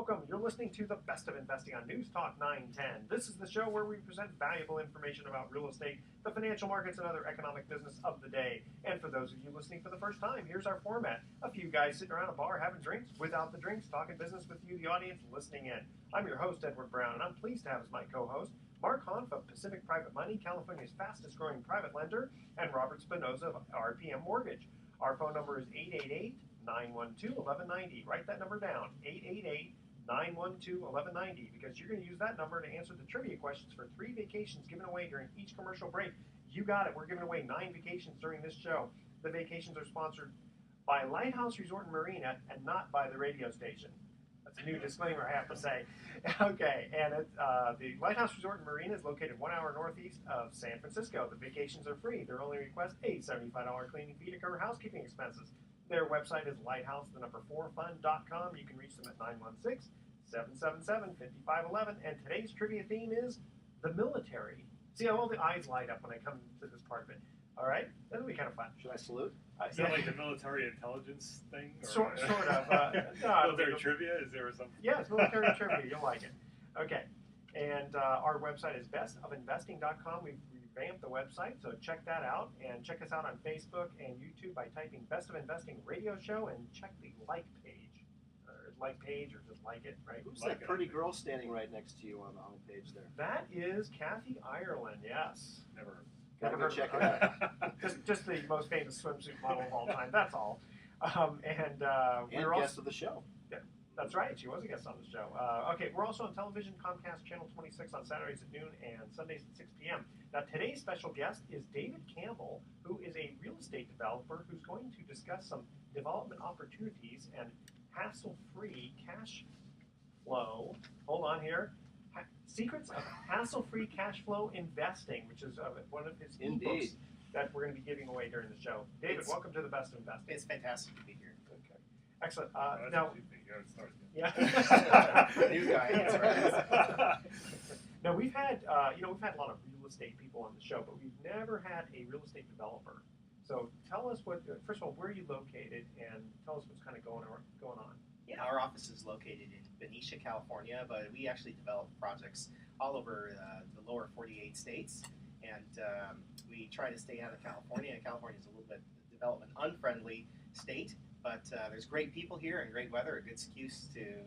welcome. You're listening to the Best of Investing on News Talk 910. This is the show where we present valuable information about real estate, the financial markets, and other economic business of the day. And for those of you listening for the first time, here's our format. A few guys sitting around a bar having drinks, without the drinks, talking business with you, the audience, listening in. I'm your host, Edward Brown, and I'm pleased to have as my co-host Mark Hanf of Pacific Private Money, California's fastest growing private lender, and Robert Spinoza of RPM Mortgage. Our phone number is 888-912-1190. Write that number down, 888-912-1190, because you're going to use that number to answer the trivia questions for 3 vacations given away during each commercial break. You got it. We're giving away 9 vacations during this show. The vacations are sponsored by Lighthouse Resort and Marina and not by the radio station. That's a new disclaimer I have to say. Okay, and the Lighthouse Resort and Marina is located 1 hour northeast of San Francisco. The vacations are free. Their only request, a $75 cleaning fee to cover housekeeping expenses. Their website is lighthouse4fun.com. You can reach them at 916-777-5511. And today's trivia theme is the military. See how all the eyes light up when I come to this part of it. All right? That'll be kind of fun. Should I salute? Is that like the military intelligence thing? Or? Sort of. Military trivia? Is there something? Yeah, it's military trivia. You'll like it. Okay. And our website is bestofinvesting.com. We've revamped the website, so check that out. And check us out on Facebook and YouTube by typing Best of Investing Radio Show and check the like page. Or like page or just like it, right? Who's like that pretty girl standing right next to you on the homepage there? That is Kathy Ireland, yes. Never heard. Gotta go check it out. just the most famous swimsuit model of all time. That's all. And we're guest of the show. Yeah, that's right. She was a guest on the show. Okay, we're also on television, Comcast Channel 26 on Saturdays at noon and Sundays at 6 p.m. Now, today's special guest is David Campbell, who is a real estate developer who's going to discuss some development opportunities and hassle-free cash flow. Hold on here. Secrets of Hassle-Free Cash Flow Investing, which is one of his ebooks that we're going to be giving away during the show. David, welcome to the Best of Investing. It's fantastic to be here. Okay, excellent. Now, yeah, new guy. That's right. Now we've had a lot of real estate people on the show, but we've never had a real estate developer. So tell us first of all, where are you located, and tell us what's kind of going on. Yeah, our office is located in Benicia, California, but we actually develop projects all over the lower 48 states, and we try to stay out of California. California is a little bit development unfriendly state, but there's great people here and great weather, a good excuse to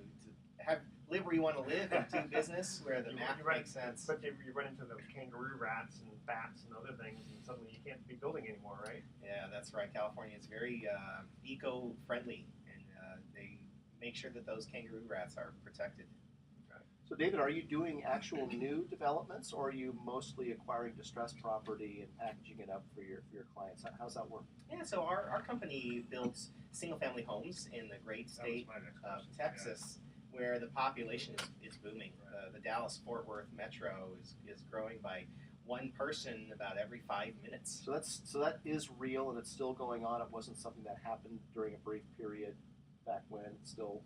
live where you want to live and do business where the math makes sense. But you run into those kangaroo rats and bats and other things, and suddenly you can't be building anymore, right? Yeah, that's right. California is very eco-friendly, and they make sure that those kangaroo rats are protected. Okay. So, David, are you doing actual new developments, or are you mostly acquiring distressed property and packaging it up for your clients? How's that work? Yeah, so our company builds single-family homes in the great state of Texas, where the population is booming. The Dallas-Fort Worth metro is growing by one person about every 5 minutes. So that is real, and it's still going on. It wasn't something that happened during a brief period back when. It's still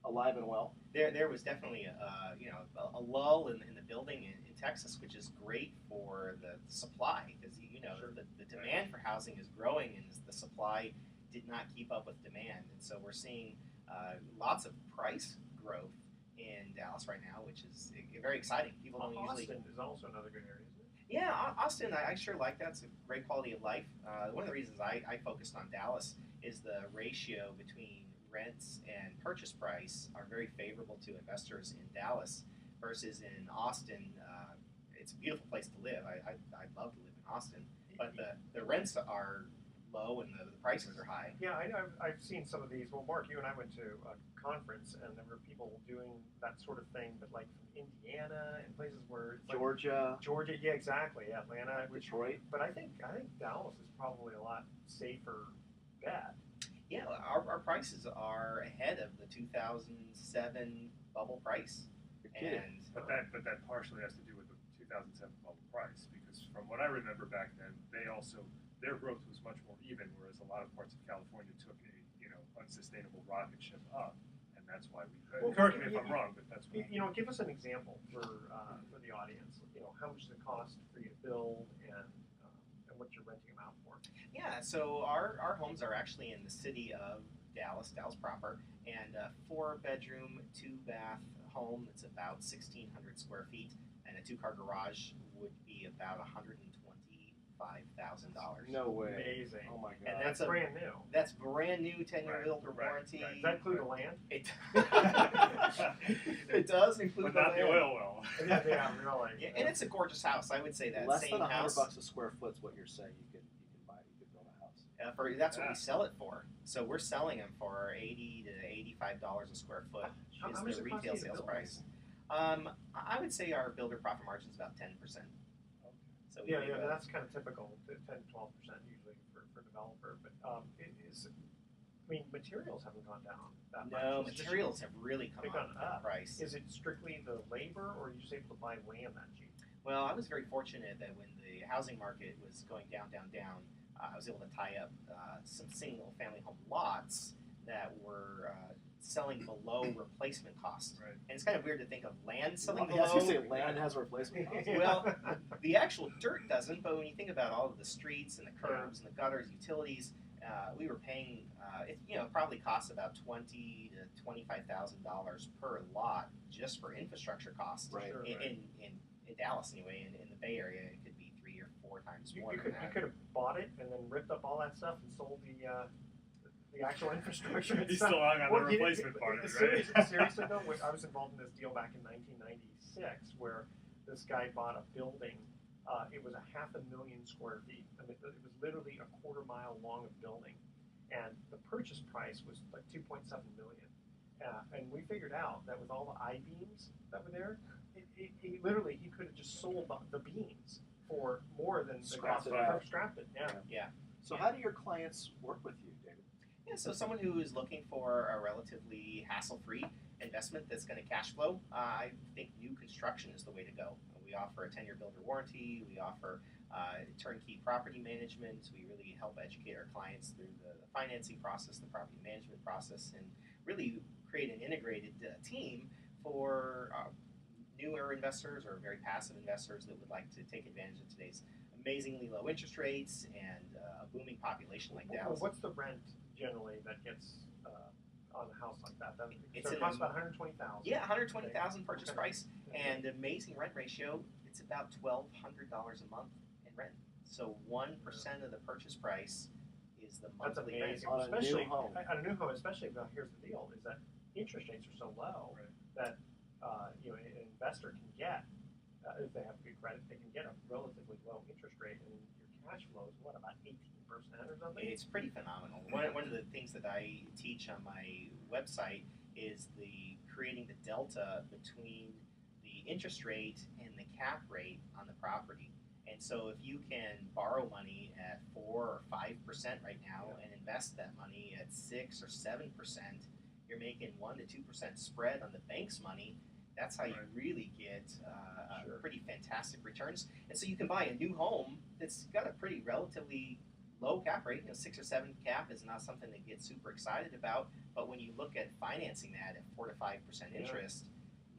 alive and well. There was definitely a lull in the building in Texas, which is great for the supply, because the demand for housing is growing, and the supply did not keep up with demand, and so we're seeing lots of price growth in Dallas right now, which is very exciting. People don't usually. Austin is also another good area, isn't it? Yeah, Austin, I sure like that. It's a great quality of life. One of the reasons I focused on Dallas is the ratio between rents and purchase price are very favorable to investors in Dallas versus in Austin. It's a beautiful place to live. I'd love to live in Austin, but the rents are low and the prices are high. Yeah, I know. I've seen some of these. Well, Mark, you and I went to a conference, and there were people doing that sort of thing, but like from Indiana and places where Georgia, yeah, exactly, Atlanta, Detroit. But I think Dallas is probably a lot safer bet. Yeah, our prices are ahead of the 2007 bubble price. And but that partially has to do with the 2007 bubble price, because from what I remember back then, their growth was much more even, whereas a lot of parts of California took a unsustainable rocket ship up, and that's why we. Correct me if I'm wrong, but that's why. Give us an example for the audience. How much does it cost for you to build, and what you're renting them out for? Yeah, so our homes are actually in the city of Dallas proper, and a 4-bedroom, 2-bath home that's about 1,600 square feet, and a 2-car garage would be about $125,000. No way. Amazing. Oh my And god. That's a- brand new. That's brand new 10-year Right, builder right, warranty. right. Does that include the land? It, it does include But the not the land. oil well. Yeah, really. Yeah, and it's a gorgeous house. I would say that Less same than house. $100 a square foot is what you're saying. You can buy. You can build a house. That's what Yeah. we sell it for. So we're selling them for $80 to $85 a square foot. How Is much the does it cost retail you to sales build price? these? I would say our builder profit margin is about 10%. So we Yeah, make a- that's kind of typical, 10 to 12% usually for developer. But materials haven't gone down that much. No, It's just- materials have really come they've up gone in up. price. Is it strictly the labor, or are you just able to buy land that cheap? Well, I was very fortunate that when the housing market was going down, I was able to tie up some single-family home lots that were selling below replacement cost. Right. And it's kind of weird to think of land selling I was below. gonna say land has a replacement cost. Well, the actual dirt doesn't, but when you think about all of the streets and the curbs and the gutters, utilities, we were paying. It probably costs about $20,000 to $25,000 per lot just for infrastructure costs. Right. Sure, In Dallas, anyway, in the Bay Area, it could be 3 or 4 times You, more you than could that. you could have bought it and then ripped up all that stuff and sold the actual infrastructure He's itself. still hung on Well, the you know, replacement part of it, right? Seriously though, I was involved in this deal back in 1996 where this guy bought a building. It was 500,000 square feet. I mean, it was literally a quarter mile long of building, and the purchase price was like 2.7 million. And we figured out that with all the I-beams that were there, he literally he could have just sold the beams for more than the Scrapped cost it of out. scrapped it. Yeah. So how do your clients work with you, David? Yeah, so someone who is looking for a relatively hassle-free investment that's going to cash flow, I think new construction is the way to go. We offer a 10-year builder warranty. We offer turnkey property management. We really help educate our clients through the financing process, the property management process, and really create an integrated team for newer investors or very passive investors that would like to take advantage of today's amazingly low interest rates and a booming population like Dallas. What's the rent generally that gets on a house like that? It's So it an costs about $120,000. Yeah, $120,000 purchase Okay. price, and amazing rent ratio. It's about $1,200 a month in rent. So 1% of the purchase price is the That's monthly rent. amazing. On a especially new home. on a new home, especially. Well, here's the deal: is that interest rates are so low Right. that an investor can get, if they have good credit, they can get a relatively low interest rate, and your cash flow is what, about 18% or something? It's pretty phenomenal. One of the things that I teach on my website is creating the delta between the interest rate and the cap rate on the property. And so if you can borrow money at 4 or 5% right now and invest that money at 6 or 7%, you're making 1 to 2% spread on the bank's money. That's how you Right. really get Sure. pretty fantastic returns. And so you can buy a new home that's got a pretty relatively low cap rate. 6 or 7 cap is not something to get super excited about. But when you look at financing that at 4 to 5% interest,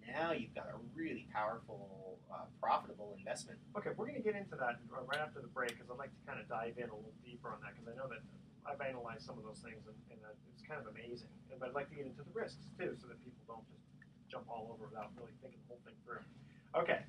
now you've got a really powerful, profitable investment. Okay, we're going to get into that right after the break because I'd like to kind of dive in a little deeper on that because I know that I've analyzed some of those things and it's kind of amazing. But I'd like to get into the risks too so that people don't just jump all over without really thinking the whole thing through. Okay,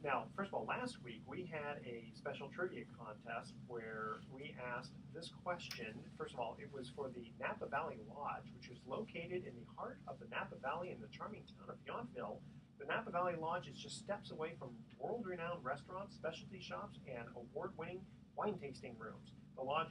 now, first of all, last week we had a special trivia contest where we asked this question. First of all, it was for the Napa Valley Lodge, which is located in the heart of the Napa Valley in the charming town of Yountville. The Napa Valley Lodge is just steps away from world-renowned restaurants, specialty shops, and award-winning wine tasting rooms. The lodge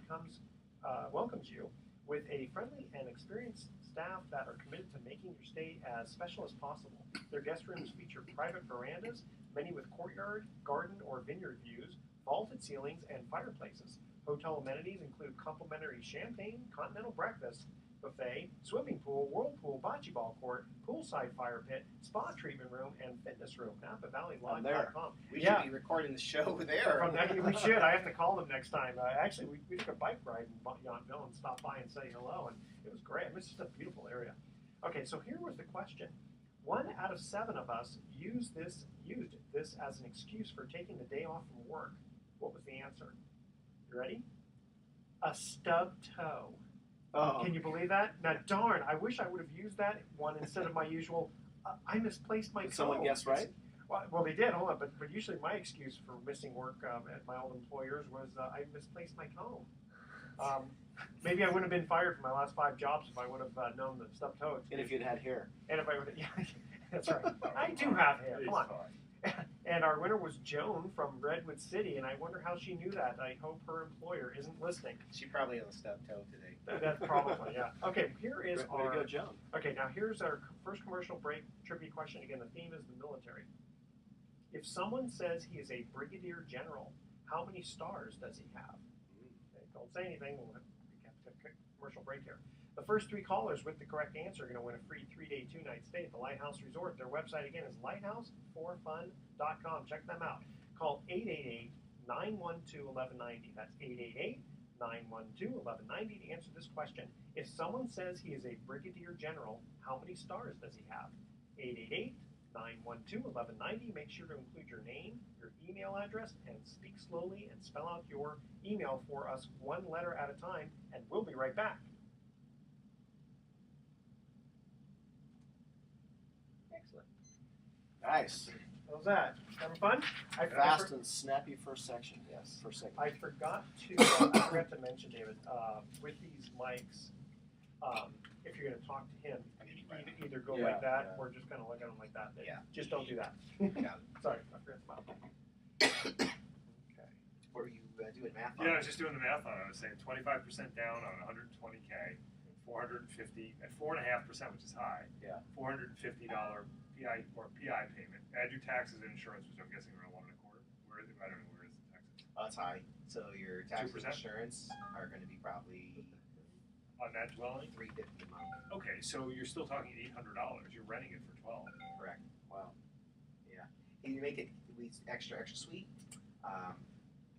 welcomes you with a friendly and experienced staff that are committed to making your stay as special as possible. Their guest rooms feature private verandas, many with courtyard, garden, or vineyard views, vaulted ceilings, and fireplaces. Hotel amenities include complimentary champagne, continental breakfast, buffet, swimming pool, whirlpool, bocce ball court, poolside fire pit, spa treatment room, and fitness room. NapaValleyLodge.com. We should be recording the show there. We should. I have to call them next time. Actually, we took a bike ride in Yountville and stopped by and say hello, and it was great. It's just a beautiful area. Okay, so here was the question. 1 out of 7 of us used this as an excuse for taking the day off from work. What was the answer? You ready? A stub toe. Oh. Can you believe that? Now, darn, I wish I would have used that one instead of my usual, I misplaced my Did code. someone guess right? Well, they did, hold on, but usually my excuse for missing work at my old employers was I misplaced my comb. Maybe I wouldn't have been fired from my last 5 jobs if I would have known the stub toes. And if you'd had hair. And if I would have, yeah, that's right. I do have hair, come on. And our winner was Joan from Redwood City, and I wonder how she knew that. I hope her employer isn't listening. She probably has a stub toe today. That's probably, yeah. Okay, here is Way to go, Joan. Okay, now here's our first commercial break trivia question. Again, the theme is the military. If someone says he is a brigadier general, how many stars does he have? Okay, don't say anything. We have to take a commercial break here. The first 3 callers with the correct answer are going to win a free 3-day, 2-night stay at the Lighthouse Resort. Their website, again, is lighthouseforfun.com. Check them out. Call 888-912-1190. That's 888-912-1190 to answer this question. If someone says he is a brigadier general, how many stars does he have? 888-912-1190. Make sure to include your name, your email address, and speak slowly and spell out your email for us 1 letter at a time, and we'll be right back. Excellent. Nice. How's that? Having fun? Fast and snappy first section. Yes, first segment. I forgot to mention, David, with these mics, if you're going to talk to him, either go like that or just kind of look at him like that. Yeah. Just don't do that. Yeah. Sorry, I forgot to smile. Okay. Were you doing math? Yeah, I was just doing the math on it. I was saying 25% down on 120K, 450 at 4.5%, which is high. Yeah. $450 PI or PI payment. Add your taxes and insurance, which I'm guessing around 1.25. Where is it? I don't know where is the taxes. That's high. So your taxes 2%? and insurance are going to be probably On that dwelling? $350 a month. Okay, so you're still talking $800. You're renting it for $12. Correct. Wow. Yeah. You make it extra sweet.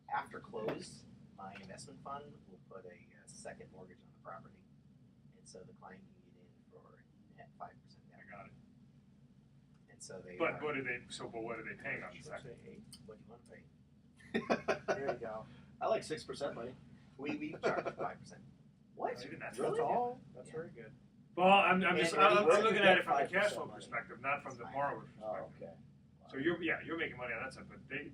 After close, my investment fund will put a second mortgage on the property, and so the client can get in for net 5% down. I got it. And so they. But what are they? So, but what are they paying on the Should I second? say 8? What do you want to pay? There you go. I like 6% money. We charge 5%. What? Even that's Really? That's all? That's Yeah. very good. Well, I'm And looking at it from the 5% cash flow money. perspective, not from the borrower's Oh, perspective. okay. So you're making money on that side, but they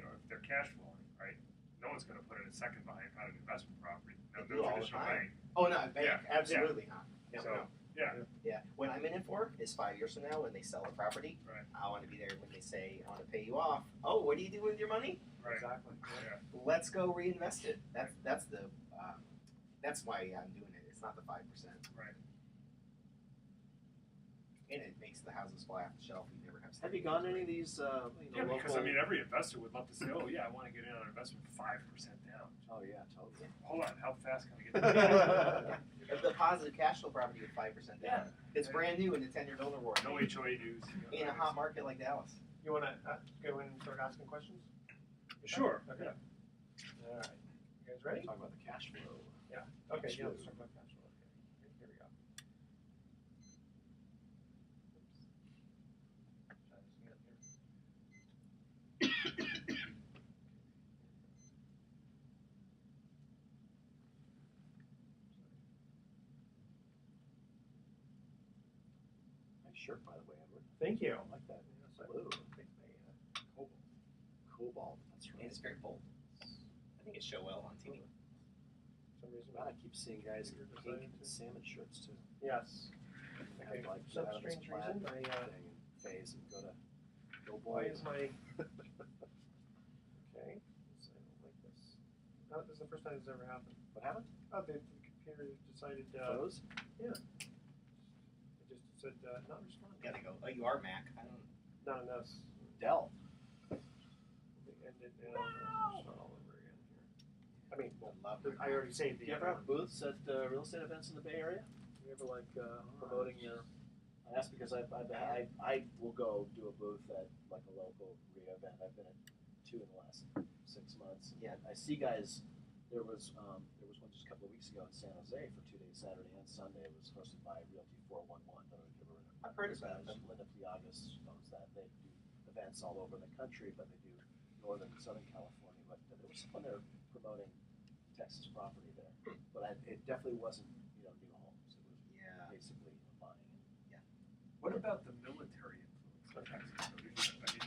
or if they're cash flowing, right? No one's going to put in a second behind on an investment property. Now, They no do all the traditional time. bank. Oh no, bank, Yeah. absolutely not. No, So, no. yeah. Yeah. What I'm in it for is 5 years from now when they sell the property. Right. I want to be there when they say I want to pay you off. Oh, what do you do with your money? Right. Exactly. Yeah. Let's go reinvest it. That's why I'm doing it. It's not the 5%. Right. And it makes the houses fly off the shelf. You never have. Have you gone to any of these Yeah, because local... every investor would love to say, "Oh yeah, I want to get in on an investment 5% down." Oh, yeah, totally. Hold on, how fast can I get that? The positive cash flow property with 5% down. It's Yeah. brand new in the 10-year builder war. No HOA dues. In a hot market like Dallas. You want to go in and start asking questions? Sure. Okay. Yeah. All right. You guys ready? Talk about the cash flow. Okay, Cash yeah, let's flow. talk about cash flow. Okay, here we go. Try this again here. Nice shirt, by the way, Edward. Thank you. I like that. Yes, I Blue. think they, Cobalt. That's And right. it's very bold. I think it show well on TV. For some reason, God, I keep seeing guys in You're pink deciding and to- salmon shirts, too. yes. Okay, I'd like for some to have this strange plaid reason, thing and phase and go why boy. is my, okay, so I don't like this. No, this is the first time this has ever happened. What happened? Oh, the computer decided, Froze? it just said, not responding. Gotta go. Oh, you are Mac. I don't. Not enough. Dell. It ended, start all over again here. I mean, well, I love I already saved Do the you ever other have one. booths at real estate events in the Bay Area? You ever like promoting your? I ask because I will go do a booth at like a local RIA event. I've been at 2 in the last 6 months. Yeah. I see guys. There was one just a couple of weeks ago in San Jose for 2 days, Saturday and Sunday. It was hosted by Realty 411. I don't know if you've ever heard of I've heard those about guys. them. Linda Pliagas owns that. They do events all over the country, but they do Northern and Southern California. But there was someone there promoting Texas property there. But it definitely wasn't, What about the military influence on taxes? So I mean,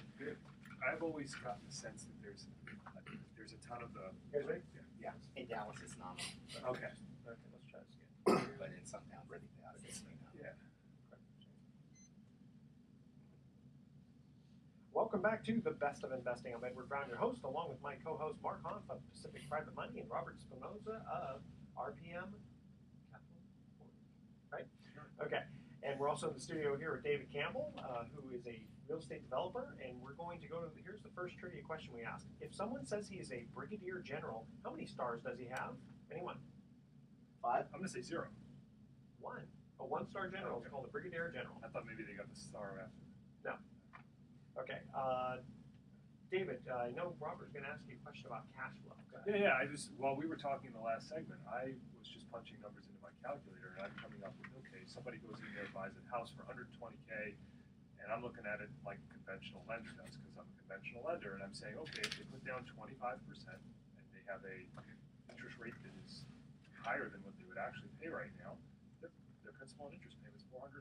I've always gotten the sense that there's a ton of the. You guys ready? Yeah. In Dallas, it's nominal, Okay. Okay, let's try this again. but in some towns, it's nominal. Yeah. Welcome back to the Best of Investing. I'm Edward Brown, your host, along with my co-host Mark Hanf of Pacific Private Money and Robert Spinoza of RPM Capital. Right? Okay. And we're also in the studio here with David Campbell, who is a real estate developer. And we're going to go to here's the first trivia question we asked. If someone says he is a brigadier general, how many stars does he have? Anyone? 5? I'm gonna say 0. One. A one-star general is called a brigadier general. I thought maybe they got the star after. Okay. David, I know Robert's going to ask you a question about cash flow. Yeah. While we were talking in the last segment, I was just punching numbers into my calculator, and I'm coming up with, okay, somebody goes in there, buys a house for 120K, and I'm looking at it like a conventional lender does, because I'm a conventional lender, and I'm saying, okay, if they put down 25%, and they have a interest rate that is higher than what they would actually pay right now, their principal and interest payment is $450.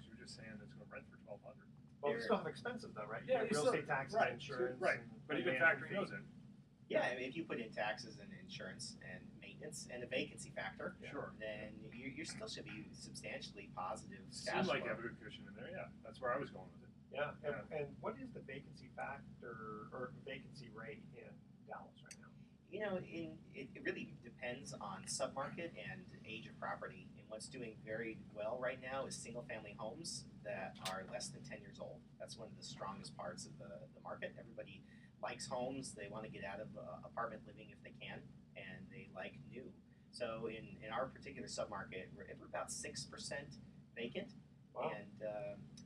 You're just saying it's going to rent for $1,200. Well, you still have expenses, though, right? Yeah, You have you real still- estate taxes, right, insurance. right. and- But and even management factoring those fees. in, Yeah, I mean, if you put in taxes and insurance and maintenance and a vacancy factor, sure. then you still should be substantially positive cash Seems like you flow. have a good cushion in there, yeah. That's where I was going with it. Yeah. And what is the vacancy factor or vacancy rate in Dallas right now? You know, it really depends on submarket and age of property. And what's doing very well right now is single-family homes that are less than 10 years old. That's one of the strongest parts of the market. Everybody likes homes. They want to get out of apartment living if they can, and they like new. So in our particular submarket, we're about 6% vacant. Wow. And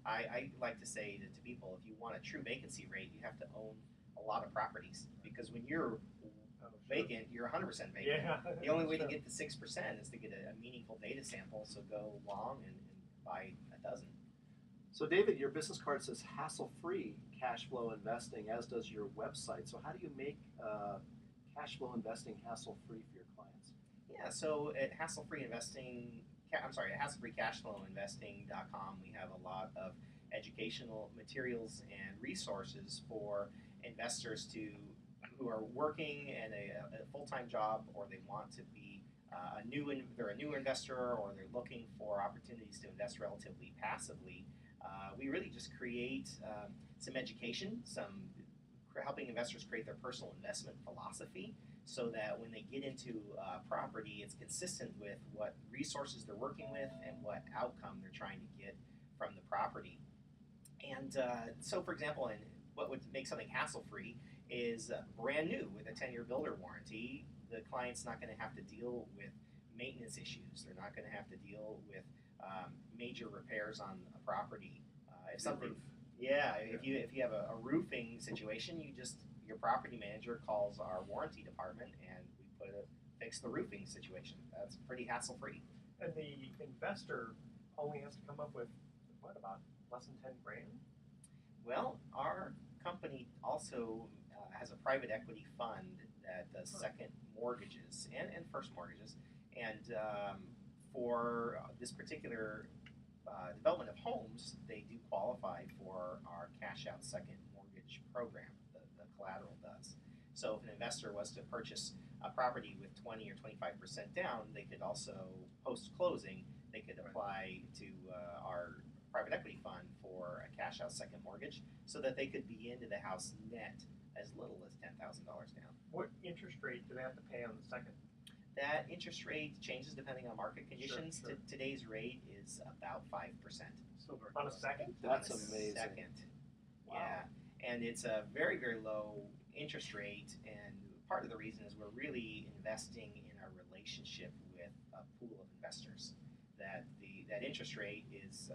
I like to say to people, if you want a true vacancy rate, you have to own a lot of properties, because when you're vacant, you're 100% vacant. Yeah. The only way to Sure. get to 6% is to get a meaningful data sample. So go long and buy a dozen. So, David, your business card says hassle-free cash flow investing, as does your website. So, how do you make cash flow investing hassle-free for your clients? Yeah. So at hassle-free investing, at hassle-free-cashflowinvesting.com, we have a lot of educational materials and resources for investors who are working in a full-time job, or they want to be they're a new investor, or they're looking for opportunities to invest relatively passively. We really just create some education, helping investors create their personal investment philosophy, so that when they get into property, it's consistent with what resources they're working with and what outcome they're trying to get from the property. And so, for example, what would make something hassle-free is brand new with a 10-year builder warranty. The client's not going to have to deal with maintenance issues. They're not going to have to deal with major repairs on a property. If you have a roofing situation, your property manager calls our warranty department, and we fix the roofing situation. That's pretty hassle-free. And the investor only has to come up with, about less than 10 grand? Well, our company also has a private equity fund that does second mortgages and first mortgages. And for this particular development of homes, they do qualify for our cash-out second mortgage program. The collateral does. So if an investor was to purchase a property with 20 or 25% down, they could also, post-closing, they could apply to our private equity fund for a cash-out second mortgage, so that they could be into the house net as little as $10,000 down. What interest rate do they have to pay on the second? That interest rate changes depending on market conditions. Sure. Today's rate is about 5%. Still very On a low. second? That's On a amazing. Second. Wow. Yeah, and it's a very, very low interest rate, and part of the reason is we're really investing in a relationship with a pool of investors. That interest rate is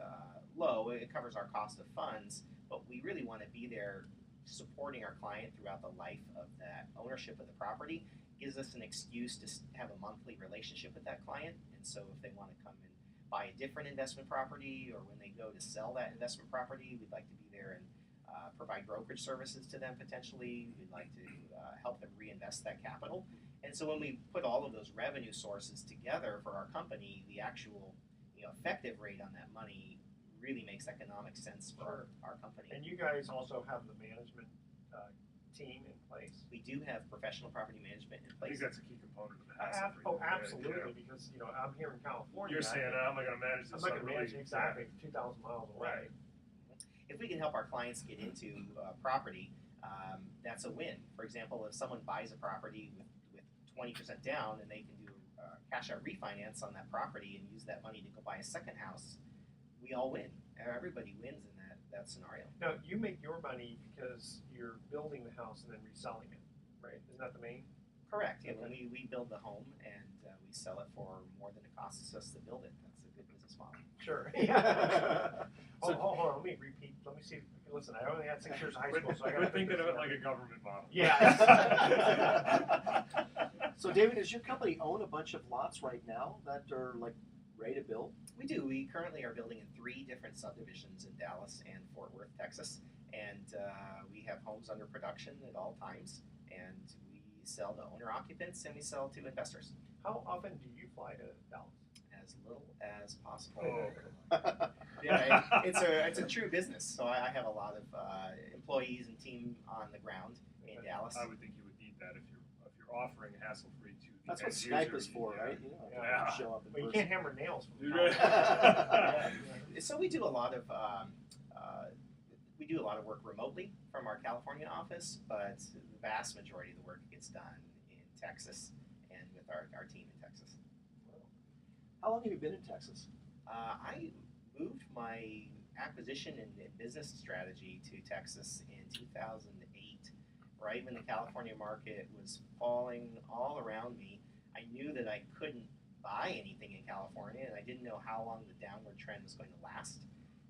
low. It covers our cost of funds, but we really want to be there supporting our client throughout the life of that ownership of the property. Gives us an excuse to have a monthly relationship with that client. And so if they want to come and buy a different investment property, or when they go to sell that investment property, we'd like to be there and provide brokerage services to them potentially. We'd like to help them reinvest that capital. And so when we put all of those revenue sources together for our company, the actual effective rate on that money really makes economic sense for our company. And you guys also have the management team in place. We do have professional property management in I think place. that's a key component of the hassle. Absolutely, because I'm here in California. You're saying, how am I going to manage this? I'm not going to manage exactly 2,000 miles away. If we can help our clients get into property, that's a win. For example, if someone buys a property with 20% down and they can do cash out refinance on that property and use that money to go buy a second house, we all win. Everybody wins in that scenario. Now, you make your money because you're building the house and then reselling it, right? Isn't that the main? Correct. Yeah, Okay. when we build the home and we sell it for more than it costs us to build it, that's a good business model. Sure. Yeah. Hold on. Let me repeat. Let me see. Listen, I only had 6 years of high school, so I got to We're thinking of it like a government model. Yeah. So, David, does your company own a bunch of lots right now that are like ready to build? We do. We currently are building in 3 different subdivisions in Dallas and Fort Worth, Texas, and we have homes under production at all times, and we sell to owner occupants and we sell to investors. How often do you fly to Dallas? As little as possible. Oh. Yeah, it's a true business. So I have a lot of employees and team on the ground in Dallas. I would think you would need that if you're offering hassle-free to the That's what end Skype user, is for, yeah. right? You don't have Yeah. to show up in Well, you person. can't hammer nails from You're Dallas. right. So we do a lot of work remotely from our California office, but the vast majority of the work gets done in Texas and with our team in Texas. How long have you been in Texas? I moved my acquisition and business strategy to Texas in 2008, right when the California market was falling all around me. I knew that I couldn't buy anything in California, and I didn't know how long the downward trend was going to last.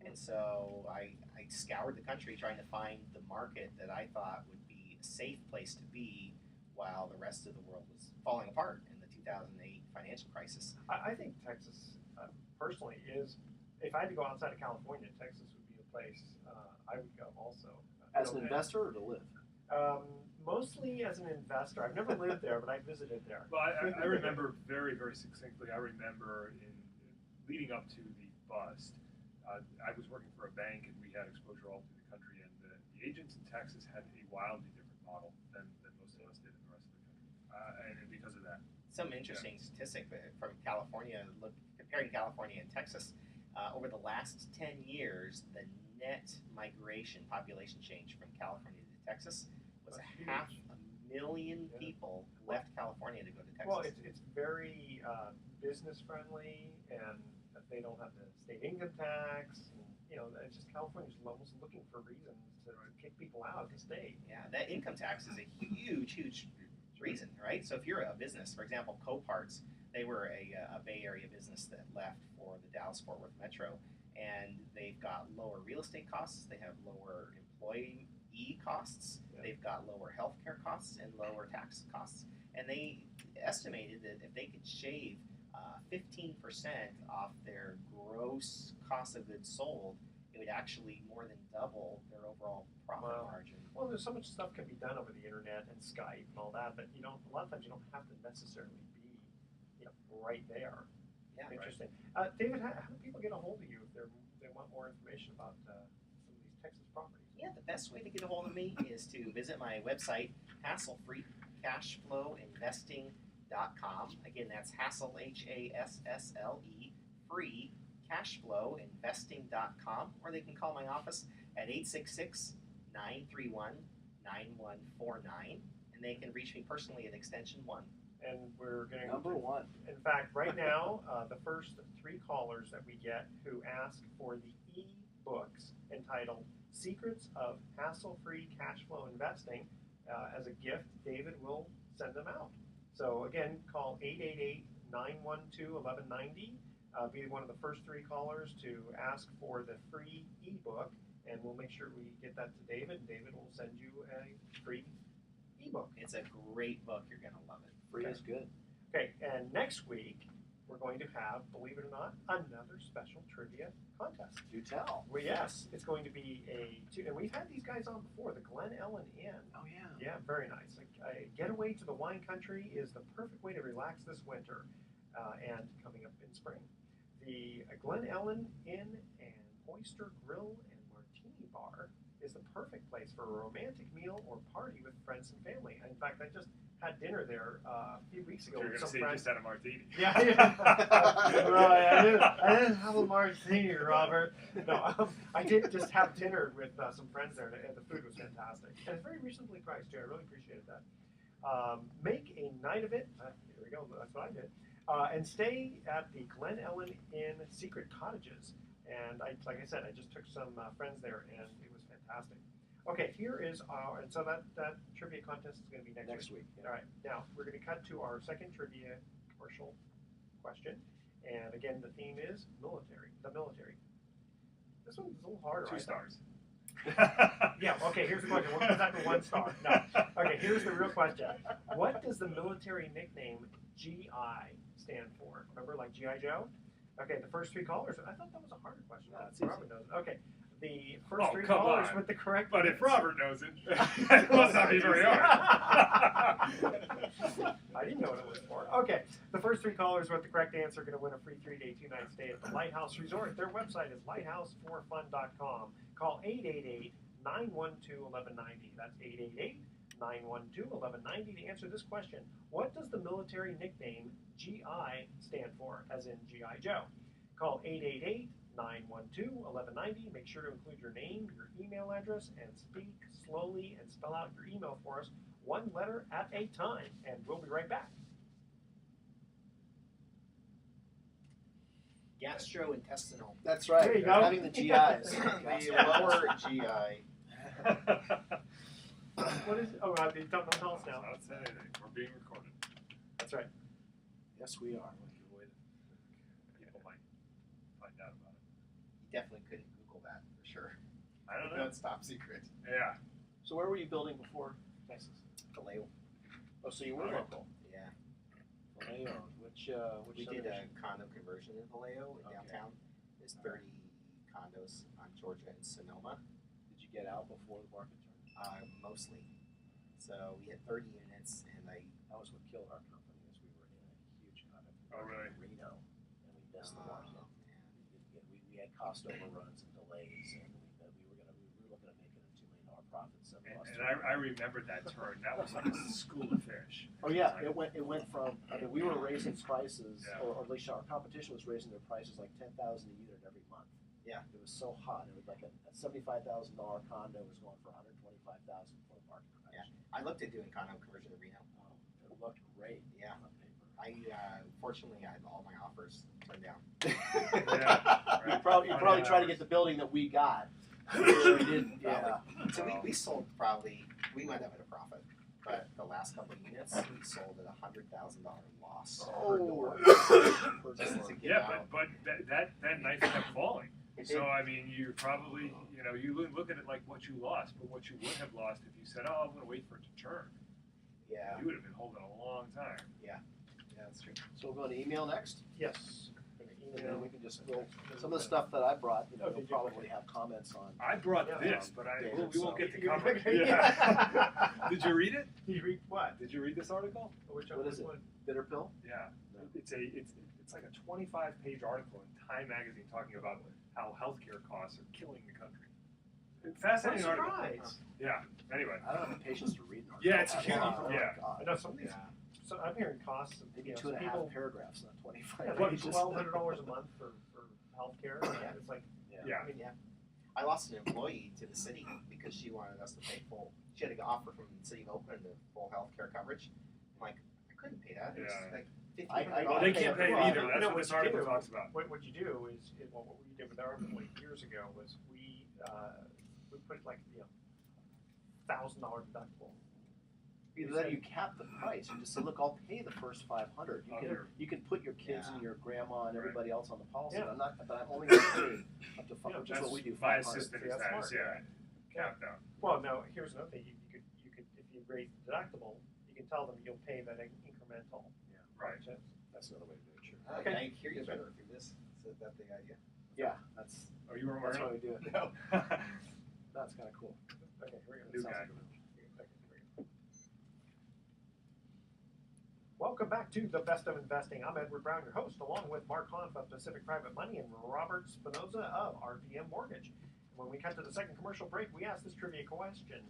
And so I scoured the country trying to find the market that I thought would be a safe place to be while the rest of the world was falling apart in the 2008 financial crisis. I think Texas, personally, is, if I had to go outside of California, Texas would be a place I would go also. As an investor or to live? Mostly as an investor. I've never lived there, but I visited there. Well, I remember very, very succinctly, I remember in leading up to the bust, I was working for a bank and we had exposure all through the country, and the agents in Texas had a wildly different model than most of us did in the rest of the country, and because of that. Some interesting statistic from California, comparing California and Texas, over the last 10 years, the net migration population change from California to Texas was That's huge. 500,000 people left California to go to Texas. Well, it's very business friendly, and they don't have the state income tax. And, it's just California's almost looking for reasons to kick people out of the state. Yeah, that income tax is a huge, huge reason, right? So if you're a business, for example, Coparts, they were a Bay Area business that left for the Dallas-Fort Worth Metro, and they've got lower real estate costs, they have lower employee costs, they've got lower healthcare costs and lower tax costs, and they estimated that if they could shave 15% off their gross cost of goods sold, it would actually more than double their overall profit margin. Well, there's so much stuff can be done over the internet and Skype and all that, but a lot of times you don't have to necessarily be, right there. Yeah, Interesting. David, how do people get a hold of you if they want more information about some of these Texas properties? Yeah, the best way to get a hold of me is to visit my website, hassle-free-cashflow-investing.com. Again, that's hassle, Hassle, free, cashflow-investing.com, or they can call my office at 866-931-9149, and they can reach me personally at extension 1. And we're going to Number 1. In fact, right now, the first 3 callers that we get who ask for the e-books entitled Secrets of Hassle-Free Cashflow Investing, as a gift, David will send them out. So again, call 888-912-1190. Be one of the first 3 callers to ask for the free e-book, and we'll make sure we get that to David, and David will send you a free e-book. It's a great book. You're going to love it. Free is good. Okay, and next week, we're going to have, believe it or not, another special trivia contest. Do tell. Well, yes, it's going to be and we've had these guys on before, the Glen Ellen Inn. Oh, yeah. Yeah, very nice. A getaway to the wine country is the perfect way to relax this winter and coming up in spring. The Glen Ellen Inn and Oyster Grill and Martini Bar is the perfect place for a romantic meal or party with friends and family. In fact, I just had dinner there a few weeks ago You're with going to some say you friends. just had a martini. Yeah. Right, I didn't have a martini, Robert. No, I did just have dinner with some friends there, and the food was fantastic. And it's very reasonably priced, too. I really appreciated that. Make a night of it. Here we go. That's what I did. And stay at the Glen Ellen Inn Secret Cottages. And like I said, I just took some friends there, and it was fantastic. Okay, here is our, and so that trivia contest is going to be next week. Yeah. All right, now we're going to cut to our second trivia commercial question. And again, the theme is military, the military. This one's a little harder. 2 stars. Yeah, okay, here's the question. We'll put that to 1 star. No. Okay, here's the real question. What does the military nickname GI stand for? Remember, like G.I. Joe? Okay, the first 3 callers. I thought that was a harder question. No, it's Robert easy. knows it. Okay, the first 3 come callers on. with the correct But if answer- Robert knows it, it must not be very hard. I didn't know what it was for. Okay, the first 3 callers with the correct answer are going to win a free 3-day, 2-night stay at the Lighthouse Resort. Their website is lighthouse4fun.com. Call 888-912-1190. That's 888-912-1190 to answer this question. What does the military nickname GI stand for, as in G.I. Joe? Call 888-912-1190. Make sure to include your name, your email address, and speak slowly and spell out your email for us, 1 letter at a time. And we'll be right back. Gastrointestinal. That's right. There you go. Having the GIs. The lower GI. What is? Oh, don't tell us now. Don't say anything. We're being recorded. That's right. Yes, we are. People might find out about it. You definitely couldn't Google that for sure. I don't know. That's top secret. Yeah. So where were you building before Texas? Vallejo. Oh, so you were Alright. local. Yeah. Vallejo. Which We did a subdivision? condo conversion in Vallejo in Okay. downtown. There's 30 condos on Georgia and Sonoma, Did you get out before the market turned? mostly. So we had 30 units, and That was what killed our company. Is we were in a huge condo Oh, really? in Reno, and we missed the market. man. We had cost overruns and delays, and we were looking at making a $2 million profit. So we lost And I remember that turn. That was like a school of fish. Oh yeah, it went from. I mean, we were raising prices, Yeah. or at least our competition was raising their prices like $10,000 a unit every month. Yeah. It was so hot. It was like a $75,000 condo was going for $125,000 for the market crash. I looked at doing condo conversion in Reno. It looked great. Yeah. On paper. Fortunately, I had all my offers turned down. Yeah. You probably 100 tried to hours. get the building that we got. We didn't. Yeah. So we sold we went up at a profit, but the last couple of units we sold at $100,000 loss per door. Just to get Yeah, out. but that knife kept falling. It So did. I mean, you're probably you look at it like what you lost, but what you would have lost if you said, "Oh, I'm going to wait for it to turn." Yeah, You would have been holding a long time. that's true. So we're going to email next, Yes. and then we can just go. Some of the stuff that I brought, Oh, you'll did you? probably have comments on. I brought Yeah. this, but David, we won't so- get to cover it. Yeah. Did you read it? Did you read what? Did you read this article? Which What is it? one? Bitter pill? Yeah. No. It's like a 25-page article in Time magazine talking about how healthcare costs are killing the country. Fascinating What a article. surprise. Yeah. Anyway. I don't have the patience to read an article. Yeah, it's that huge. long. Oh my Yeah. God. I know some of these. So I'm hearing costs of Maybe you know, 2.5 people. paragraphs, not 25 Yeah, like pages. $1,200 a month for healthcare. Yeah. It's like Yeah. I lost an employee to the city because she wanted us to pay full. She had an offer from the city of Oakland to full health care coverage. I'm like, I couldn't pay that. It was Yeah. like I- Well, $1,500. they can't pay it either. That's No, what what this you article do- talks about. what you do is what we did with our employee years ago was we put like $1,000 deductible. Either that or you cap the price. You just say, look, I'll pay the first 500. You can put your kids and your grandma and everybody else on the policy. Yeah. But I'm only going to pay up to Yeah, 500, which is That's what we do. my 500. assistant is That's that. smart. Yeah. Countdown. Well, no. Here's another thing. You could if you raise the deductible, you can tell them you'll pay that incremental. Right. purchase. That's another way to do it. Sure. Okay. I hear you better through this. Is that the idea? Yeah, that's Oh, you were why wearing we do it. No. That's kind of cool. Okay, here we go. New Sounds guy. like a- okay, here we go. Well, Welcome back to The Best of Investing. I'm Edward Brown, your host, along with Mark Hanf of Pacific Private Money and Robert Spinoza of RVM Mortgage. When we cut to the second commercial break, we asked this trivia question.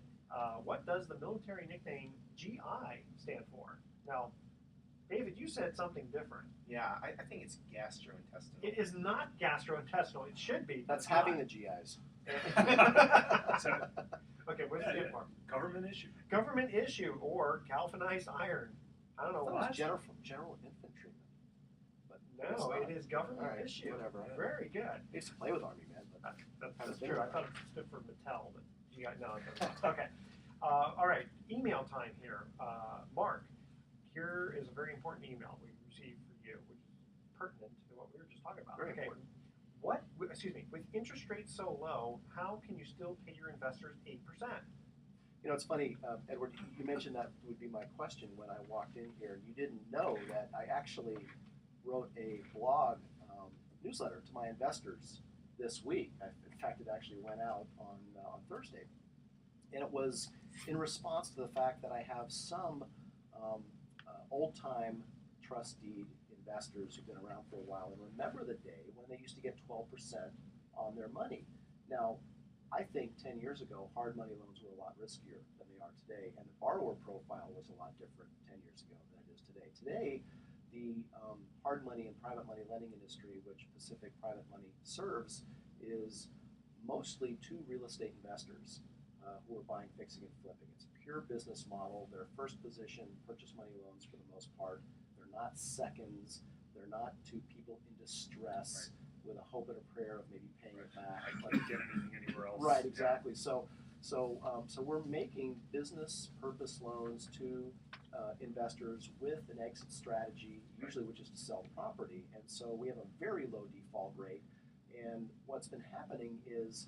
What does the military nickname GI stand for? Now, David, you said something different. Yeah, I think it's gastrointestinal. It is not gastrointestinal. It should be. That's having the GIs. So, Okay, what's the good part? Government issue. Government issue or galvanized iron. I don't know That what. was general infantryman. But it's No, not. it is government All right, issue. whatever. Very good. I used to play with Army men, but That's true. I thought it stood for Mattel, but you got no. Okay. All right. Email time here. Mark, here is a very important email we received for you, which is pertinent to what we were just talking about. Very okay. important. With interest rates so low, how can you still pay your investors 8%? You know, it's funny, Edward, you mentioned that would be my question when I walked in here. You didn't know that I actually wrote a blog newsletter to my investors this week. In fact, it actually went out on Thursday. And it was in response to the fact that I have some old-time trust deed investors who've been around for a while and remember the day when they used to get 12% on their money. Now, I think 10 years ago, hard money loans were a lot riskier than they are today, and the borrower profile was a lot different 10 years ago than it is today. Today, the hard money and private money lending industry, which Pacific Private Money serves, is mostly to real estate investors who are buying, fixing, and flipping. It's a pure business model. They're first position purchase money loans for the most part. They're not seconds. They're not to people in distress. Right. With a hope and a prayer of maybe paying it back. I can't get anything anywhere else. Right, exactly. So we're making business purpose loans to investors with an exit strategy, usually which is to sell the property. And so we have a very low default rate. And what's been happening is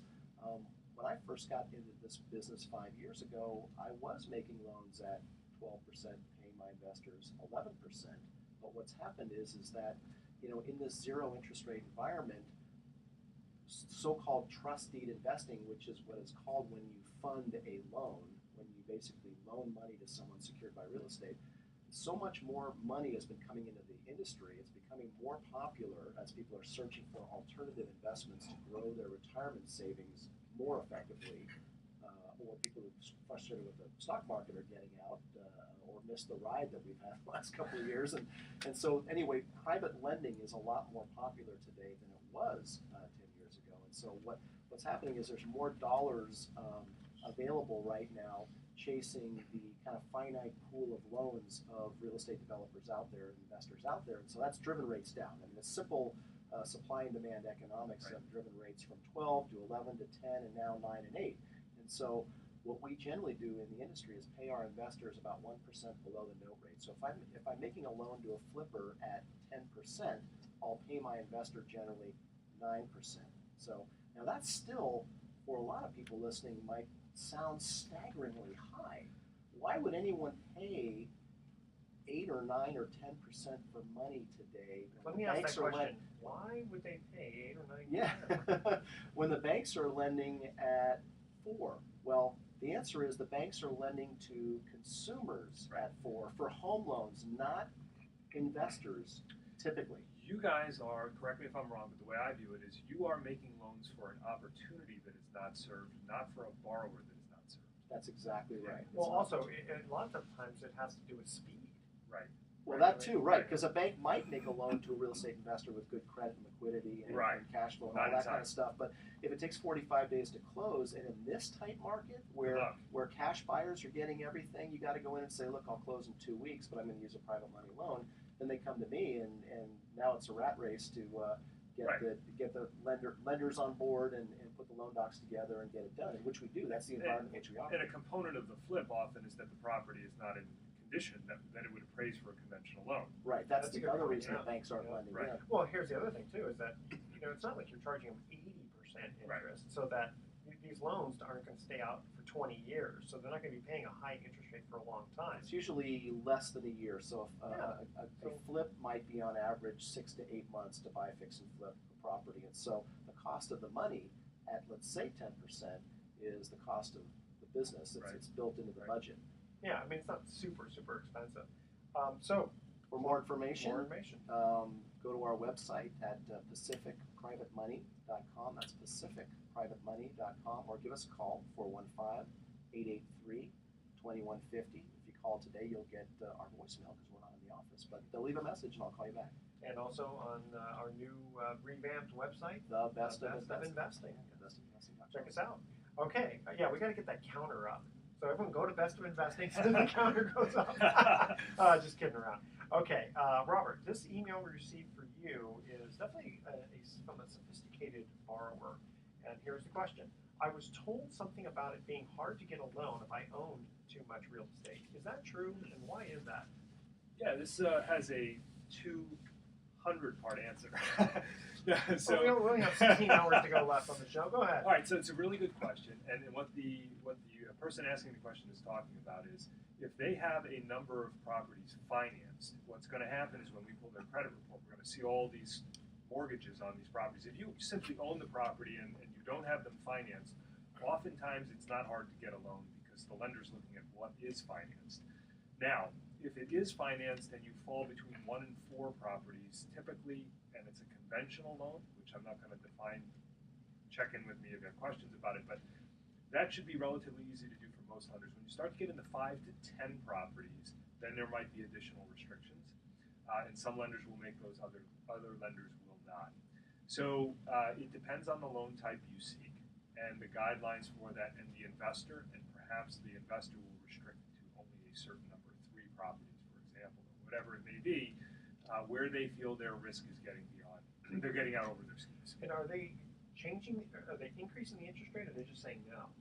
when I first got into this business 5 years ago, I was making loans at 12%, paying my investors 11%. But what's happened is that in this zero interest rate environment, so-called trust deed investing, which is what is called when you fund a loan, when you basically loan money to someone secured by real estate, so much more money has been coming into the industry. It's becoming more popular as people are searching for alternative investments to grow their retirement savings more effectively, or people who are frustrated with the stock market are getting out or missed the ride that we've had the last couple of years. And so anyway, private lending is a lot more popular today than it was 10 years ago. And so what's happening is there's more dollars available right now chasing the kind of finite pool of loans of real estate developers out there and investors out there. And so that's driven rates down. I mean, it's simple supply and demand economics have driven rates from 12 to 11 to 10 and now 9 and 8. And so what we generally do in the industry is pay our investors about 1% below the note rate. So if I'm making a loan to a flipper at 10%, I'll pay my investor generally 9%. So now that's still, for a lot of people listening, might sound staggeringly high. Why would anyone pay 8 or 9 or 10% for money today? Let me ask that question. Why would they pay 8 or 9%? Yeah, when the banks are lending at 4. Well, the answer is the banks are lending to consumers at 4 for home loans, not investors, typically. You guys are, correct me if I'm wrong, but the way I view it is you are making loans for an opportunity that is not served, not for a borrower that is not served. That's exactly right. Well, also, a lot of times it has to do with speed. Right. Well, that too, right, because a bank might make a loan to a real estate investor with good credit and liquidity and cash flow and all that kind of stuff, but if it takes 45 days to close, and in this tight market where cash buyers are getting everything, you got to go in and say, look, I'll close in 2 weeks, but I'm going to use a private money loan. Then they come to me, and now it's a rat race to get the lenders on board and put the loan docs together and get it done, which we do. That's the environment which we operate. And a component of the flip often is that the property is not in condition that it would appraise for a conventional loan. Right. That's the other reason that banks aren't lending. Right. Yeah. Well, here's the other thing too: is that it's not like you're charging them 80% interest, so that these loans aren't going to stay out for 20 years, so they're not going to be paying a high interest rate for a long time. It's usually less than a year. So if a flip might be on average 6 to 8 months to buy, fix, and flip a property, and so the cost of the money at, let's say, 10% is the cost of the business. It's built into the budget. Yeah, I mean, it's not super expensive. So For more information, More information. go to our website at pacificprivatemoney.com. That's pacificprivatemoney.com, or give us a call, 415-883-2150. If you call today, you'll get our voicemail because we're not in the office. But leave a message and I'll call you back. And also on our new revamped website, The Best of Investing. Investing.com. Check us out. Okay, yeah, we got to get that counter up. So everyone go to Best of Investing so the counter goes up. Just kidding around. Okay, Robert, this email we received for you is definitely from a sophisticated borrower. And here's the question. I was told something about it being hard to get a loan if I owned too much real estate. Is that true, and why is that? Yeah, this has a 200-part answer. So we only have 16 hours to go left on the show. Go ahead. All right, so it's a really good question, and what the person asking the question is talking about is if they have a number of properties financed, what's going to happen is when we pull their credit report, we're going to see all these mortgages on these properties. If you simply own the property and you don't have them financed, oftentimes it's not hard to get a loan because the lender's looking at what is financed. Now, if it is financed and you fall between 1 and 4 properties, typically, and it's a conventional loan, which I'm not going to define, check in with me if you have questions about it, but that should be relatively easy to do for most lenders. When you start to get into 5 to 10 properties, then there might be additional restrictions, and some lenders will make those, other lenders will not. So it depends on the loan type you seek and the guidelines for that and the investor, and perhaps the investor will restrict it to only a certain number, 3 properties, for example, or whatever it may be, where they feel their risk is getting beyond, they're getting out over their skis. And are they increasing the interest rate, or are they just saying no?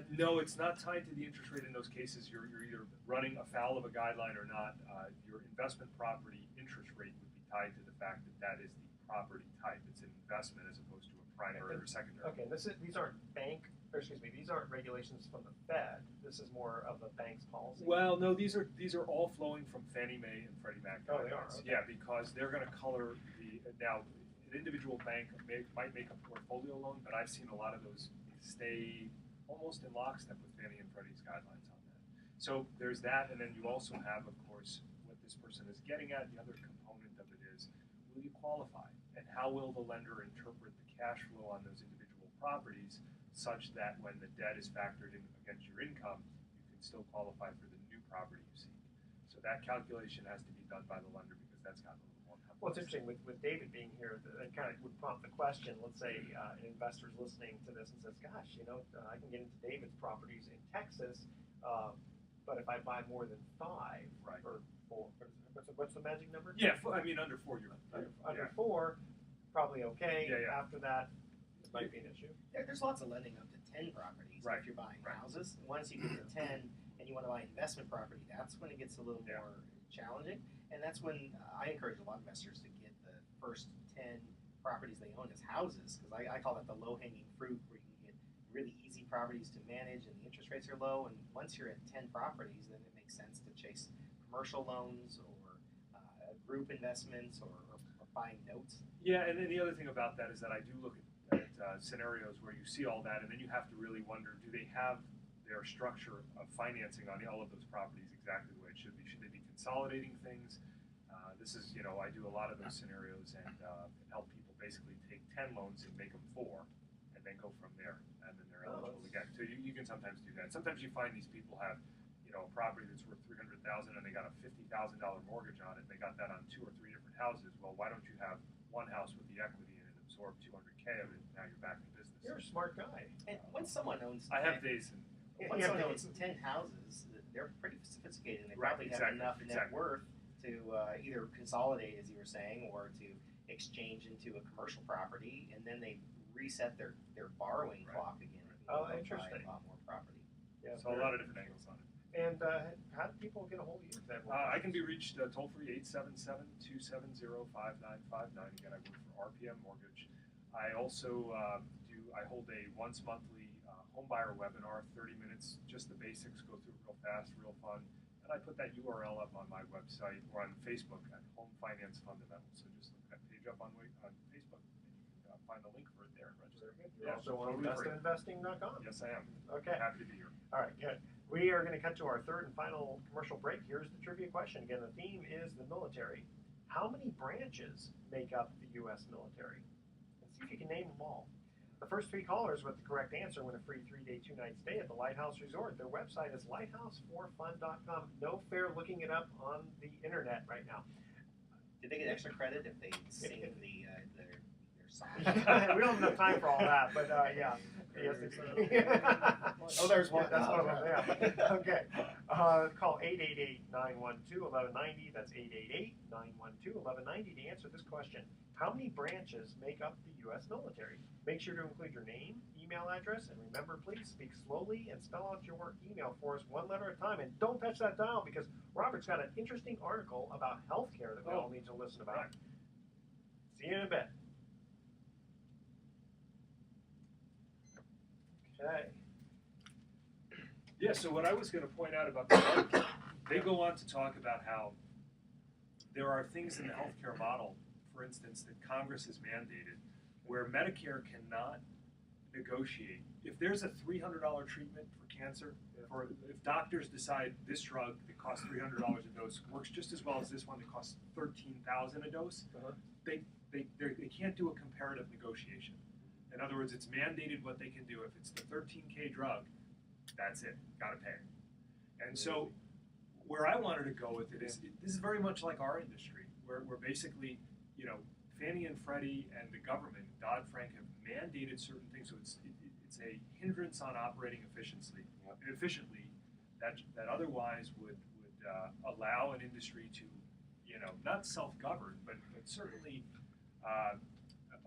No, it's not tied to the interest rate in those cases. You're either running afoul of a guideline or not. Your investment property interest rate would be tied to the fact that that is the property type. It's an investment as opposed to a primary or secondary. Okay, these aren't these aren't regulations from the Fed. This is more of a bank's policy. Well, no, these are all flowing from Fannie Mae and Freddie Mac guidelines. Oh, they are. Okay. Yeah, because they're going to color now. An individual bank might make a portfolio loan, but I've seen a lot of those stay almost in lockstep with Fannie and Freddie's guidelines on that. So there's that, and then you also have, of course, what this person is getting at. The other component of it is, will you qualify? And how will the lender interpret the cash flow on those individual properties such that when the debt is factored in against your income, you can still qualify for the new property you seek? So that calculation has to be done by the lender because that's got a little more complex. Well, it's interesting with David being here. That kind of would prompt the question. Let's say an investor's listening to this and says, "Gosh, I can get into David's properties in Texas, but if I buy more than 5 Right. or 4, what's the magic number? Yeah, I mean under 4 you're Under 4, probably okay. Yeah. After that, it might be an issue. There's lots of lending up to 10 properties Right. if you're buying Right. houses. Once you get to 10 and you want to buy investment property, that's when it gets a little more challenging. And that's when I encourage a lot of investors to get the first 10 properties they own as houses, because I call that the low-hanging fruit, where you can get really easy properties to manage and the interest rates are low. And once you're at 10 properties, then it makes sense to chase commercial loans or group investments or buying notes. Yeah, and then the other thing about that is that I do look at scenarios where you see all that, and then you have to really wonder, do they have their structure of financing on all of those properties exactly the way it should be? Should they be consolidating things? This is, I do a lot of those scenarios and help people basically take 10 loans and make them 4 and then go from there, and then they're eligible again. So you can sometimes do that. Sometimes you find these people have, a property that's worth $300,000 and they got a $50,000 mortgage on it. And they got that on 2 or 3 different houses. Well, why don't you have one house with the equity in it, absorb $200K of it, and now you're back in business? You're a smart guy. And when someone owns I have days. Once someone owns 10 houses, they're pretty sophisticated, and they probably have enough net worth to either consolidate, as you were saying, or to exchange into a commercial property, and then they reset their borrowing clock again. Oh, interesting. A lot more property. Yeah, so a lot of different angles on it. And how do people get a hold of you? I can be reached toll-free 877-270-5959. Again, I work for RPM Mortgage. I also I hold a once monthly home buyer webinar, 30 minutes, just the basics, go through real fast, real fun. And I put that URL up on my website or on Facebook at Home Finance Fundamentals. So just look at that page up on Facebook, and you can find the link for it there and register. You're also on bestofinvesting.com. Yes, I am. Okay. Happy to be here. All right, good. We are going to cut to our third and final commercial break. Here's the trivia question. Again, the theme is the military. How many branches make up the U.S. military? Let's see if you can name them all. The first three callers with the correct answer win a free 3-day, 2-night stay at the Lighthouse Resort. Their website is lighthouse4fun.com. No fair looking it up on the internet right now. Did they get extra credit if they sing their song? We don't have enough time for all that, but yeah. Yes, they do. Oh, there's one. That's one of them, yeah. Okay. Call 888-912-1190. That's 888-912-1190 to answer this question. How many branches make up the U.S. military? Make sure to include your name, email address, and remember, please speak slowly and spell out your email for us one letter at a time. And don't touch that dial because Robert's got an interesting article about healthcare that we all need to listen about. See you in a bit. Okay. Yeah, so what I was going to point out about the article, they go on to talk about how there are things in the healthcare model, for instance, that Congress has mandated, where Medicare cannot negotiate. If there's a $300 treatment for cancer, or if doctors decide this drug that costs $300 a dose works just as well as this one that costs $13,000 a dose, they can't do a comparative negotiation. In other words, it's mandated what they can do. If it's the $13K drug, that's it. Got to pay. And so where I wanted to go with it is, this is very much like our industry, where basically, Fannie and Freddie and the government, Dodd-Frank, have mandated certain things. So it's a hindrance on operating efficiently that otherwise would allow an industry to, not self-govern, but certainly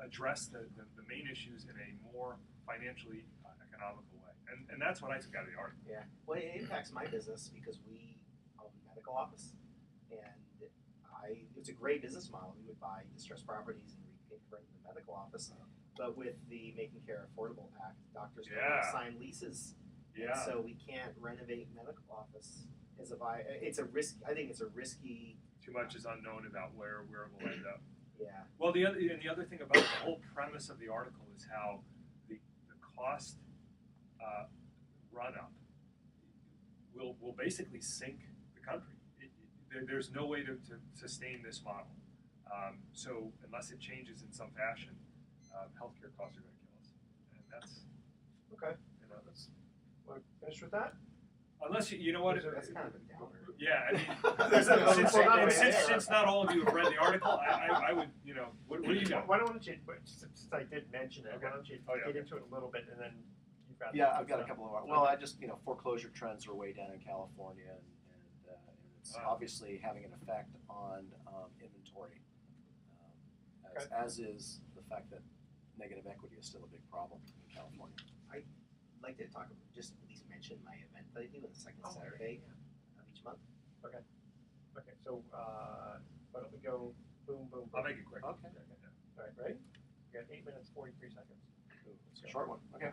address the main issues in a more financially economical way. And that's what I took out of the article. Yeah. Well, it impacts my business because we own a medical office, and it's a great business model. We would buy distressed properties and reconvert the medical office. But with the Making Care Affordable Act, doctors don't sign leases. Yeah. And so we can't renovate medical office as it's a risk. I think it's a risky. Too much is unknown about where it will end up. Yeah. Well, the other thing about the whole premise of the article is how the cost run up will basically sink the country. There's no way to sustain this model. So unless it changes in some fashion, healthcare costs are going to kill us, and that's okay. That's. Want to finish with that? Unless you know what? That's kind of a downer. Yeah, since not all of you have read the article, I would, what do you got? Why don't you, since I did mention it, why don't you get into it a little bit and then you've got. Yeah, I've got a couple of. Well, foreclosure trends are way down in California, and it's obviously having an effect on inventory, as is the fact that negative equity is still a big problem in California. I'd like to talk about, just at least mention my event that I do on the second Saturday of each month. Okay. So why don't we go boom, boom, boom. I'll make it quick. Okay. All right, ready? We got 8 minutes, 43 seconds. It's a short one. Okay.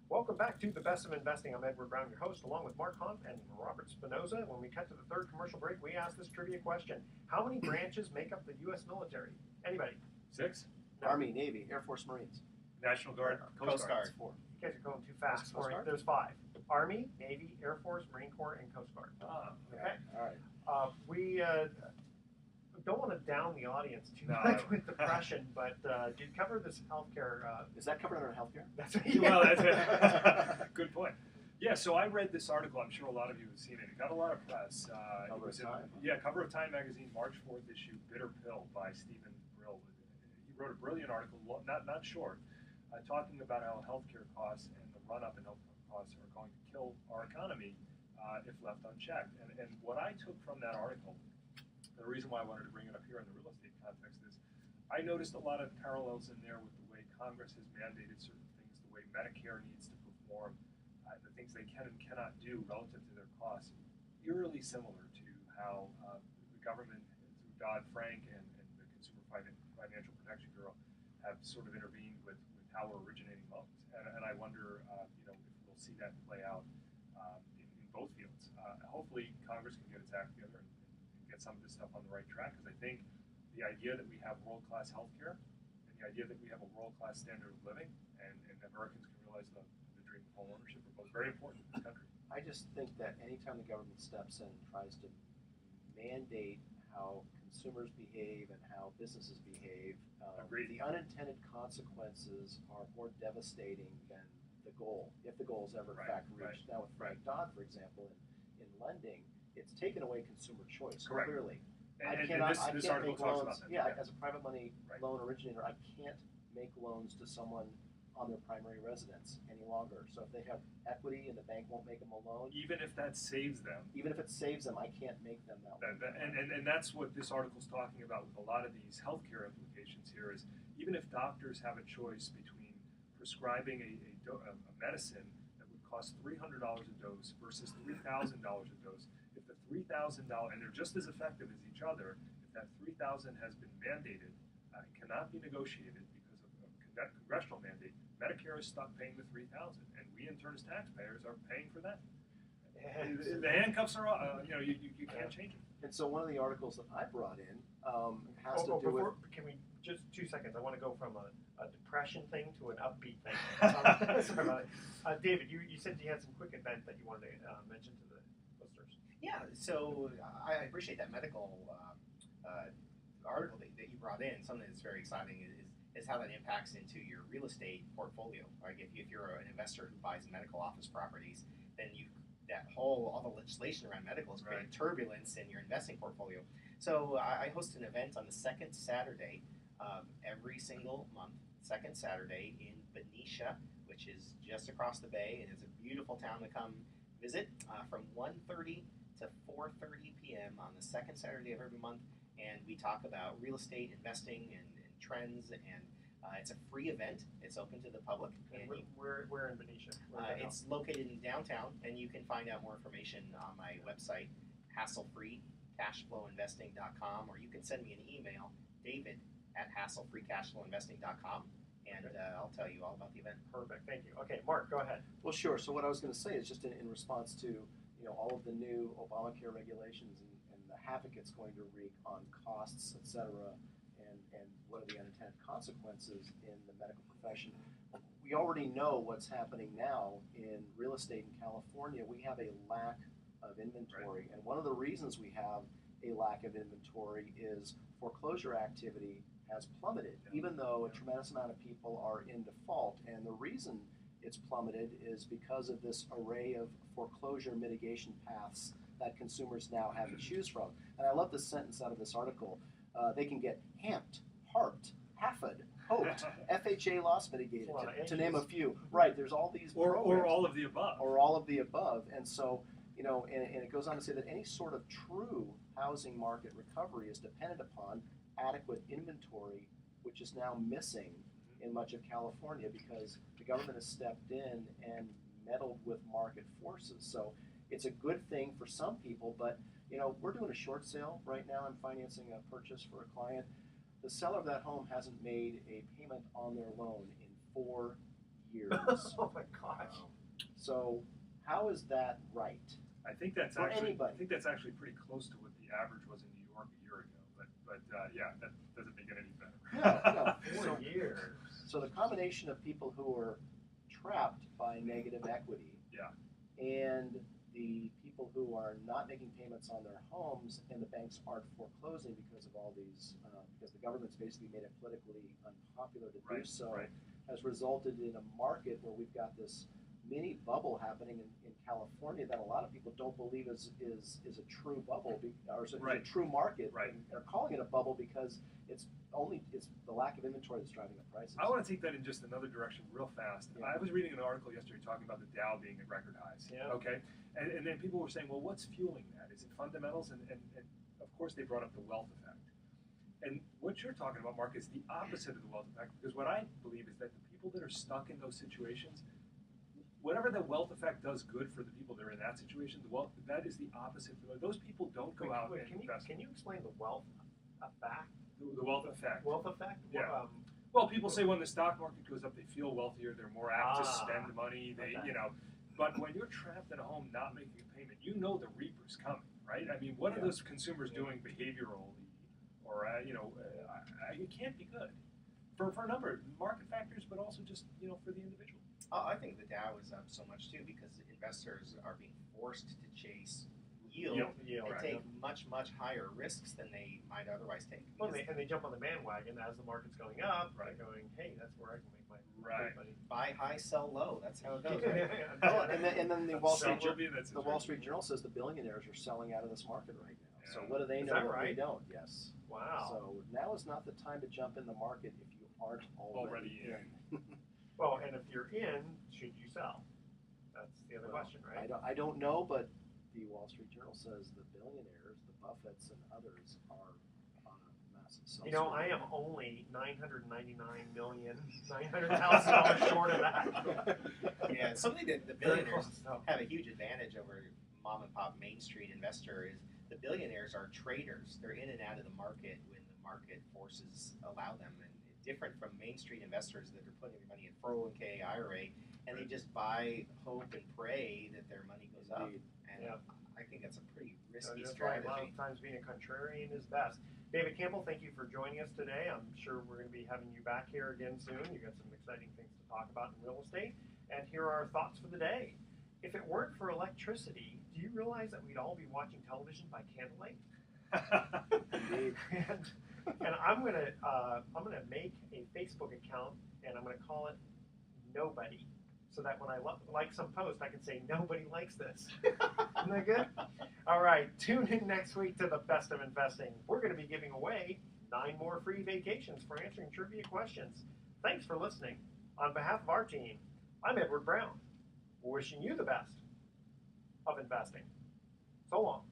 Welcome back to The Best of Investing. I'm Edward Brown, your host, along with Mark Hunt and Robert Spinoza. When we cut to the third commercial break, we asked this trivia question. How many branches make up the U.S. military? Anybody? 6. No. Army, Navy, Air Force, Marines. National Guard, Coast Guard. 4. You guys are going too fast. Coast Guard? There's 5. Army, Navy, Air Force, Marine Corps, and Coast Guard. Okay? All right. We don't want to down the audience too No. much with depression, but did cover this healthcare. Is that covered under healthcare? That's Well, that's it. Good point. Yeah, so I read this article. I'm sure a lot of you have seen it. It got a lot of press. Cover of Time. Cover of Time magazine, March 4th issue, Bitter Pill by Stephen Brill. He wrote a brilliant article, not short, talking about how healthcare costs and the run-up in healthcare costs are going to kill our economy if left unchecked. And what I took from that article, the reason why I wanted to bring it up here in the real estate context is I noticed a lot of parallels in there with the way Congress has mandated certain things, the way Medicare needs to perform, the things they can and cannot do relative to their costs, eerily similar to how the government, through Dodd-Frank and the Consumer Financial Protection Bureau, have sort of intervened with how we're originating loans. And I wonder, if we'll see that play out in both fields. Hopefully, Congress can get its act together and get some of this stuff on the right track, because I think the idea that we have world-class healthcare and and the idea that we have a world-class standard of living and Americans can realize the dream of home ownership are both very important in this country. I just think that anytime the government steps in and tries to mandate how consumers behave and how businesses behave, the unintended consequences are more devastating than the goal, if the goal is ever in fact reached. Now with Frank Dodd, for example, in lending, it's taken away consumer choice, clearly. And this I can't article make talks loans. about that. Yeah, as a private money loan originator, I can't make loans to someone on their primary residence any longer. So if they have equity and the bank won't make them a loan, even if that saves them, I can't make them that loan. And that's what this article is talking about with a lot of these healthcare implications here is even if doctors have a choice between prescribing a medicine that would cost $300 a dose versus $3,000 a dose, if the $3,000, and they're just as effective as each other, if that $3,000 has been mandated, it cannot be negotiated because of congressional mandate, Medicare is stuck paying the $3,000, and we in turn as taxpayers are paying for that. The handcuffs are, you can't change it. And so one of the articles that I brought in has to do with. Can we just 2 seconds? I want to go from a depression thing to an upbeat thing. Sorry about it. David, you said you had some quick event that you wanted to mention to the listeners. Yeah, so I appreciate that medical article that you brought in. Something that's very exciting is how that impacts into your real estate portfolio. Like if you're an investor who buys medical office properties, then all the legislation around medical is creating turbulence in your investing portfolio. So I host an event on the second Saturday of every single month, second Saturday in Benicia, which is just across the bay, and it's a beautiful town to come visit from 1:30 to 4:30 p.m. on the second Saturday of every month, and we talk about real estate investing and trends, and it's a free event. It's open to the public. And we're in Benicia. It's located in downtown, and you can find out more information on my website, hasslefreecashflowinvesting.com, or you can send me an email, david@hasslefreecashflowinvesting.com, and I'll tell you all about the event. Perfect. Thank you. Okay, Mark, go ahead. Well, sure. So what I was going to say is just in response to all of the new Obamacare regulations and the havoc it's going to wreak on costs, et cetera, and what are the unintended consequences in the medical profession. We already know what's happening now in real estate in California. We have a lack of inventory, and one of the reasons we have a lack of inventory is foreclosure activity has plummeted, even though a tremendous amount of people are in default. And the reason it's plummeted is because of this array of foreclosure mitigation paths that consumers now have to choose from. And I love this sentence out of this article. They can get hamped, harped, haffed, hoped, FHA loss mitigated, to name a few. Right, there's all these programs. Or all of the above. Or all of the above. And so, and it goes on to say that any sort of true housing market recovery is dependent upon adequate inventory, which is now missing in much of California because the government has stepped in and meddled with market forces. So it's a good thing for some people, but we're doing a short sale right now. I'm financing a purchase for a client. The seller of that home hasn't made a payment on their loan in 4 years. Oh my gosh! So how is that right? I think that's for actually anybody. I think that's actually pretty close to what the average was in New York a year ago. But yeah, that doesn't make it any better. No. 4 years. So the combination of people who are trapped by negative equity, and the people who are not making payments on their homes, and the banks aren't foreclosing because of all these, because the government's basically made it politically unpopular to do so, has resulted in a market where we've got this mini bubble happening in California that a lot of people don't believe is a true bubble, or is a true market. They're calling it a bubble because it's the lack of inventory that's driving up prices. I want to take that in just another direction real fast. I was reading an article yesterday talking about the Dow being at record highs. Okay, and then people were saying, well, what's fueling that? Is it fundamentals? And of course they brought up the wealth effect. And what you're talking about, Mark, is the opposite of the wealth effect, because what I believe is that the people that are stuck in those situations, whatever the wealth effect does good for the people that are in that situation, that is the opposite. Those people don't go out and invest. Can you explain the wealth effect? The wealth effect. Wealth effect? Yeah. Well, people say when the stock market goes up, they feel wealthier. They're more apt to spend money. But when you're trapped in a home not making a payment, the reaper's coming, right? I mean, what are those consumers doing behaviorally, or it can't be good. for a number of market factors, but also just for the individual. I think the Dow is up so much too because investors are being forced to chase yield and right. take much higher risks than they might otherwise take. Well, they jump on the bandwagon as the market's going up. Right. They're going, hey, that's where I can make my Right. money. Buy high, sell low. That's how it goes. Yeah, Right? Oh, and then the Wall Street The Wall Street Journal says the billionaires are selling out of this market right now. So Yeah. what do they Is know that that right? we don't? Yes. Wow. So now is not the time to jump in the market if you aren't already in. Well, and if you're in, should you sell? That's the other Well, question, right? I don't know, but the Wall Street Journal says the billionaires, the Buffetts and others, are on a massive sell. You know, I am only $999,900,000 short of that. Yeah, something that the Very billionaires close, though. have a huge advantage over mom and pop Main Street investor is the billionaires are traders. They're in and out of the market when the market forces allow them, and different from Main Street investors that are putting their money in 401k, IRA, and they just buy, hope, and pray that their money goes up. Indeed. And Yeah. I think that's a pretty So risky that's why a lot strategy. of times being a contrarian is best. David Campbell, thank you for joining us today. I'm sure we're going to be having you back here again soon. You got some exciting things to talk about in real estate. And here are our thoughts for the day. If it weren't for electricity, do you realize that we'd all be watching television by candlelight? Indeed. and I'm gonna make a Facebook account and I'm gonna call it Nobody, so that when I like some post, I can say nobody likes this. Isn't that good? All right, tune in next week to the best of investing. We're going to be giving away 9 more free vacations for answering trivia questions. Thanks for listening. On behalf of our team, I'm Edward Brown, wishing you the best of investing. So long.